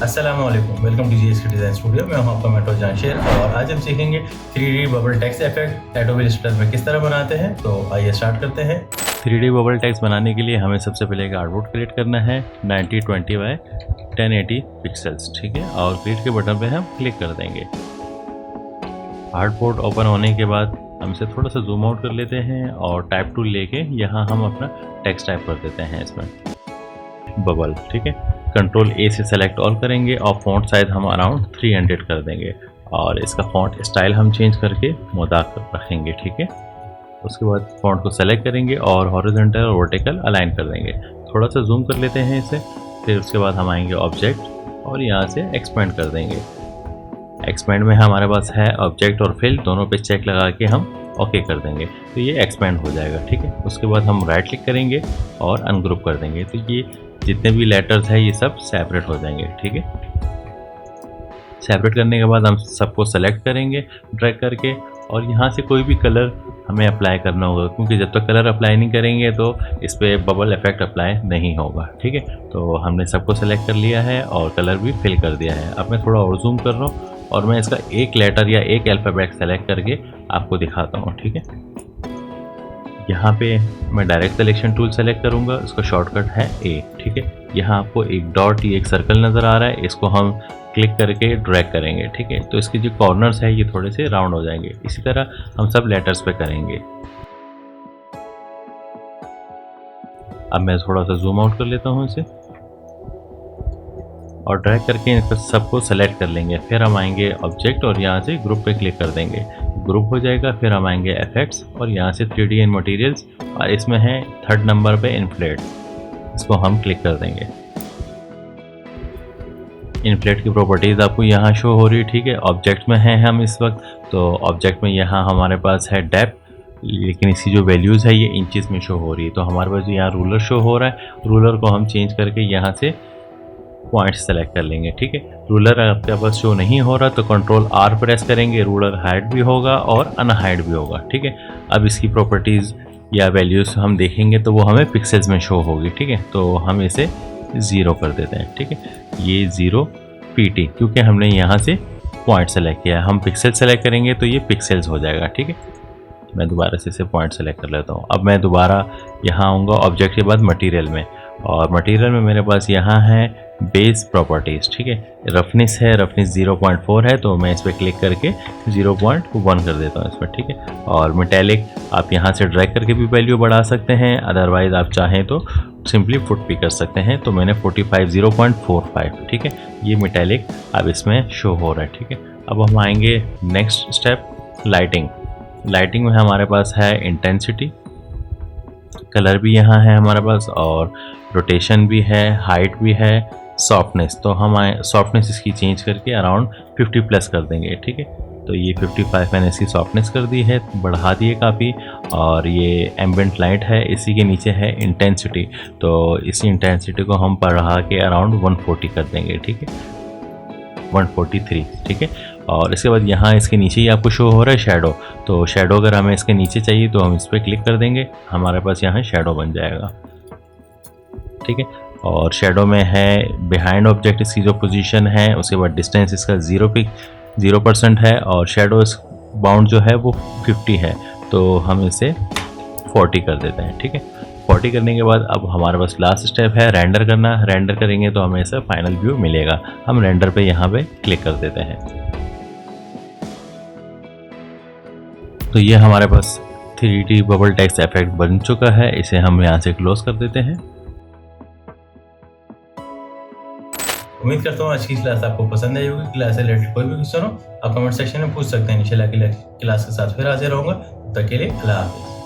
अस्सलाम वालेकुम, welcome to GSK design studio. मैं हूं आपका मेट्रो जानशेर और आज हम सीखेंगे 3D bubble text effect Adobe Illustrator में किस तरह बनाते हैं। तो आइए स्टार्ट करते हैं। 3D बबल टेक्स्ट बनाने के लिए हमें सबसे पहले एक आर्टबोर्ड क्रिएट करना है 9020 बाय 1080 पिक्सल्स, ठीक है। और क्रिएट के बटन पे हम क्लिक कर देंगे। आर्टबोर्ड ओपन होने के बाद हम इसे थोड़ा सा जूम आउट कर लेते हैं और टाइप टूल लेके यहाँ हम अपना टेक्स्ट टाइप कर देते हैं इसमें बबल, ठीक है। कंट्रोल ए से सेलेक्ट ऑल करेंगे और फॉन्ट साइज हम अराउंड 300 कर देंगे और इसका फॉन्ट स्टाइल हम चेंज करके मोदाक रखेंगे, ठीक है। उसके बाद फॉन्ट को सेलेक्ट करेंगे और हॉरिजॉन्टल और वर्टिकल अलाइन कर देंगे। थोड़ा सा जूम कर लेते हैं इसे। फिर उसके बाद हम आएंगे ऑब्जेक्ट और यहाँ से एक्सपेंड कर देंगे। एक्सपेंड में हमारे पास है ऑब्जेक्ट और फिल, दोनों पे चेक लगा के हम ओके कर देंगे तो ये एक्सपेंड हो जाएगा, ठीक है। उसके बाद हम राइट क्लिक करेंगे और अनग्रुप कर देंगे तो ये जितने भी लेटर्स हैं ये सब सेपरेट हो जाएंगे, ठीक है। सेपरेट करने के बाद हम सबको सेलेक्ट करेंगे ड्रैग करके और यहाँ से कोई भी कलर हमें अप्लाई करना होगा, क्योंकि जब तक कलर अप्लाई नहीं करेंगे तो इस पर बबल इफेक्ट अप्लाई नहीं होगा, ठीक है। तो हमने सबको सेलेक्ट कर लिया है और कलर भी फिल कर दिया है। अब मैं थोड़ा और जूम कर रहा हूँ और मैं इसका एक लेटर या एक अल्फ़ाबेट सेलेक्ट करके आपको दिखाता हूँ, ठीक है। यहाँ पे मैं डायरेक्ट सिलेक्शन टूल सेलेक्ट करूँगा, इसका शॉर्टकट है ए, ठीक है। यहाँ आपको एक डॉट या एक सर्कल नज़र आ रहा है, इसको हम क्लिक करके ड्रैग करेंगे, ठीक है। तो इसके जो कॉर्नर्स है ये थोड़े से राउंड हो जाएंगे। इसी तरह हम सब लेटर्स पे करेंगे। अब मैं थोड़ा सा जूम आउट कर लेता हूँ इसे और ड्रैग करके इसको सबको सेलेक्ट कर लेंगे। फिर हम आएंगे ऑब्जेक्ट और यहाँ से ग्रुप पे क्लिक कर देंगे, ग्रुप हो जाएगा। फिर हम आएंगे इफेक्ट्स और यहाँ से 3D एंड मटेरियल्स और इसमें है 3rd नंबर पे इन्फ्लेट, इसको हम क्लिक कर देंगे। इन्फ्लेट की प्रॉपर्टीज़ आपको यहाँ शो हो रही है, ठीक है। ऑब्जेक्ट में हैं हम इस वक्त, तो ऑब्जेक्ट में यहाँ हमारे पास है डेप्थ, लेकिन इसकी जो वैल्यूज़ है ये इंचेस में शो हो रही है। तो हमारे पास यहाँ रूलर शो हो रहा है, रूलर को हम चेंज करके यहाँ से पॉइंट्स सेलेक्ट कर लेंगे, ठीक है। रूलर आपके पास शो नहीं हो रहा तो कंट्रोल आर प्रेस करेंगे, रूलर हाइड भी होगा और अनहाइड भी होगा, ठीक है। अब इसकी प्रॉपर्टीज़ या वैल्यूज़ हम देखेंगे तो वो हमें पिक्सेल्स में शो होगी, ठीक है। तो हम इसे 0 कर देते हैं, ठीक है। ये 0 PT, क्योंकि हमने यहाँ से पॉइंट सेलेक्ट किया है। हम पिक्सल सेलेक्ट करेंगे तो ये पिक्सेल्स हो जाएगा, ठीक है। मैं दोबारा से इसे पॉइंट सेलेक्ट कर लेता हूँ। अब मैं दोबारा यहाँ आऊँगा ऑब्जेक्ट के बाद मटीरियल में, और मटीरियल में मेरे पास यहाँ है बेस प्रॉपर्टीज़, ठीक है। रफनेस है, रफनेस 0.4 है तो मैं इस पर क्लिक करके 0.1 कर देता हूँ इसमें, ठीक है। और मेटेलिक आप यहाँ से ड्रैग करके भी वैल्यू बढ़ा सकते हैं, अदरवाइज़ आप चाहें तो सिंपली फुट भी कर सकते हैं। तो मैंने 0.45, ठीक है। ये मेटेलिक अब इसमें शो हो रहा है, ठीक है। अब हम आएंगे नेक्स्ट स्टेप लाइटिंग। लाइटिंग में हमारे पास है इंटेंसिटी, कलर भी यहाँ है हमारे पास, और रोटेशन भी है, हाइट भी है, सॉफ्टनेस। तो हम सॉफ्टनेस इसकी चेंज करके अराउंड 50 प्लस कर देंगे, ठीक है। तो ये 55 मैंने इसकी सॉफ्टनेस कर दी है, बढ़ा दी है काफ़ी। और ये एम्बिएंट लाइट है, इसी के नीचे है इंटेंसिटी, तो इसी इंटेंसिटी को हम बढ़ा के अराउंड 140 कर देंगे, ठीक है, 143, ठीक है। और इसके बाद यहाँ इसके नीचे ही आपको शो हो रहा है शेडो, तो शेडो अगर हमें इसके नीचे चाहिए तो हम इस पर क्लिक कर देंगे, हमारे पास यहाँ शेडो बन जाएगा, ठीक है। और शेडो में है बिहाइंड ऑब्जेक्ट इसकी जो पोजीशन है, उसके बाद डिस्टेंस इसका 0% है और शेडो बाउंड जो है वो 50 है, तो हम इसे 40 कर देते हैं, ठीक है। 40 करने के बाद अब हमारे पास लास्ट स्टेप है रेंडर करना। रेंडर करेंगे तो हमें इसका फाइनल व्यू मिलेगा। हम रेंडर पे यहाँ पे क्लिक कर देते हैं। तो ये हमारे पास 3D बबल टेक्स्ट इफेक्ट बन चुका है, इसे हम यहाँ से क्लोज कर देते हैं। उम्मीद करता हूँ आज की क्लास आपको पसंद आई होगी। क्लास से रिलेटेड कोई भी क्वेश्चन हो आप कमेंट सेक्शन में पूछ सकते हैं। इंशाल्लाह क्लास के साथ फिर हाजिर रहूँगा। तब तक के लिए अल्लाह हाफिज़।